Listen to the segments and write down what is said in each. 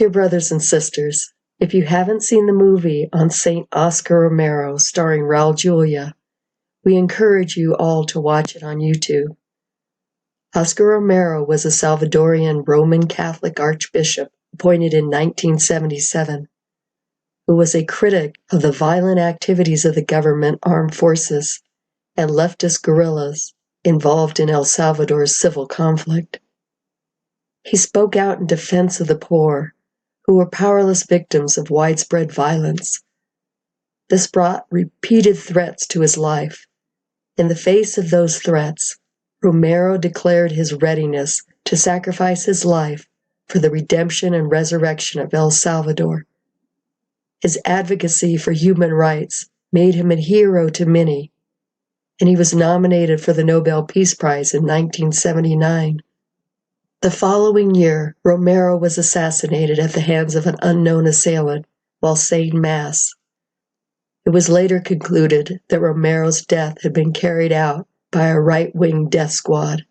Dear brothers and sisters, if you haven't seen the movie on St. Oscar Romero starring Raul Julia, we encourage you all to watch it on YouTube. Oscar Romero was a Salvadorian Roman Catholic archbishop appointed in 1977, who was a critic of the violent activities of the government armed forces and leftist guerrillas involved in El Salvador's civil conflict. He spoke out in defense of the poor, who were powerless victims of widespread violence. This brought repeated threats to his life. In the face of those threats, Romero declared his readiness to sacrifice his life for the redemption and resurrection of El Salvador. His advocacy for human rights made him a hero to many, and he was nominated for the Nobel Peace Prize in 1979. The following year, Romero was assassinated at the hands of an unknown assailant while saying Mass. It was later concluded that Romero's death had been carried out by a right-wing death squad.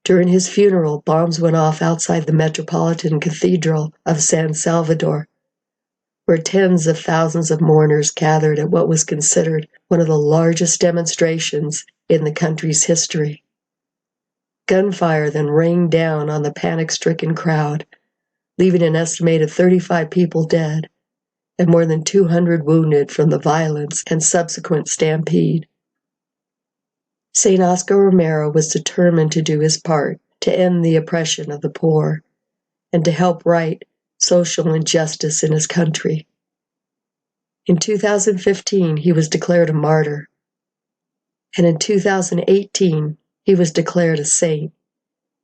During his funeral, bombs went off outside the Metropolitan Cathedral of San Salvador, where tens of thousands of mourners gathered at what was considered one of the largest demonstrations in the country's history. Gunfire then rained down on the panic-stricken crowd, leaving an estimated 35 people dead and more than 200 wounded from the violence and subsequent stampede. St. Oscar Romero was determined to do his part to end the oppression of the poor and to help right social injustice in his country. In 2015, he was declared a martyr, and in 2018, he was declared a saint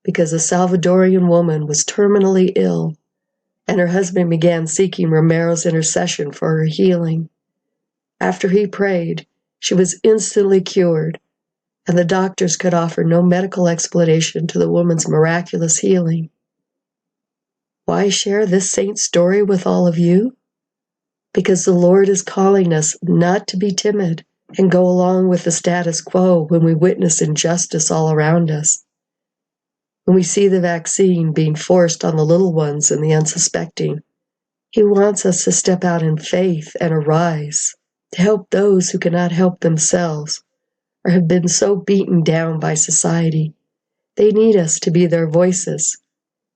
because a Salvadorian woman was terminally ill, and her husband began seeking Romero's intercession for her healing. After he prayed, she was instantly cured, and the doctors could offer no medical explanation to the woman's miraculous healing. Why share this saint's story with all of you? Because the Lord is calling us not to be timid and go along with the status quo when we witness injustice all around us. When we see the vaccine being forced on the little ones and the unsuspecting, He wants us to step out in faith and arise to help those who cannot help themselves or have been so beaten down by society. They need us to be their voices,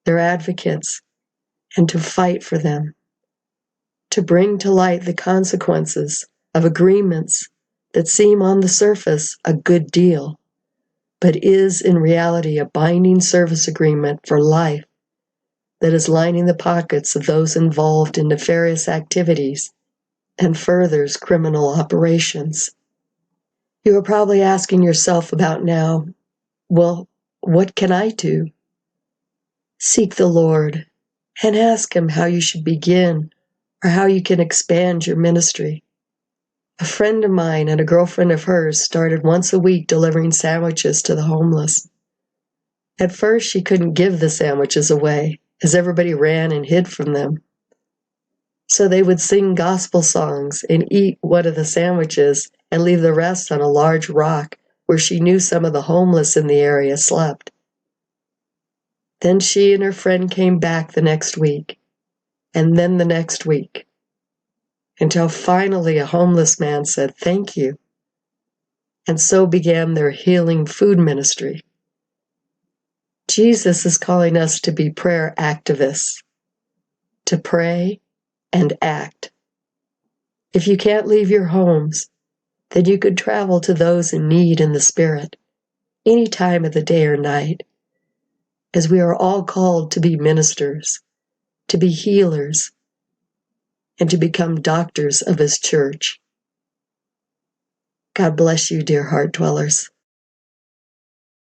their advocates, and to fight for them, to bring to light the consequences of agreements that seem on the surface a good deal, but is in reality a binding service agreement for life that is lining the pockets of those involved in nefarious activities and furthers criminal operations. You are probably asking yourself about now, well, what can I do? Seek the Lord and ask Him how you should begin or how you can expand your ministry. A friend of mine and a girlfriend of hers started once a week delivering sandwiches to the homeless. At first, she couldn't give the sandwiches away, as everybody ran and hid from them. So they would sing gospel songs and eat one of the sandwiches and leave the rest on a large rock where she knew some of the homeless in the area slept. Then she and her friend came back the next week, and then the next week, until finally a homeless man said, "Thank you." And so began their healing food ministry. Jesus is calling us to be prayer activists, to pray and act. If you can't leave your homes, then you could travel to those in need in the Spirit, any time of the day or night, as we are all called to be ministers, to be healers, and to become doctors of His church. God bless you, dear heart dwellers.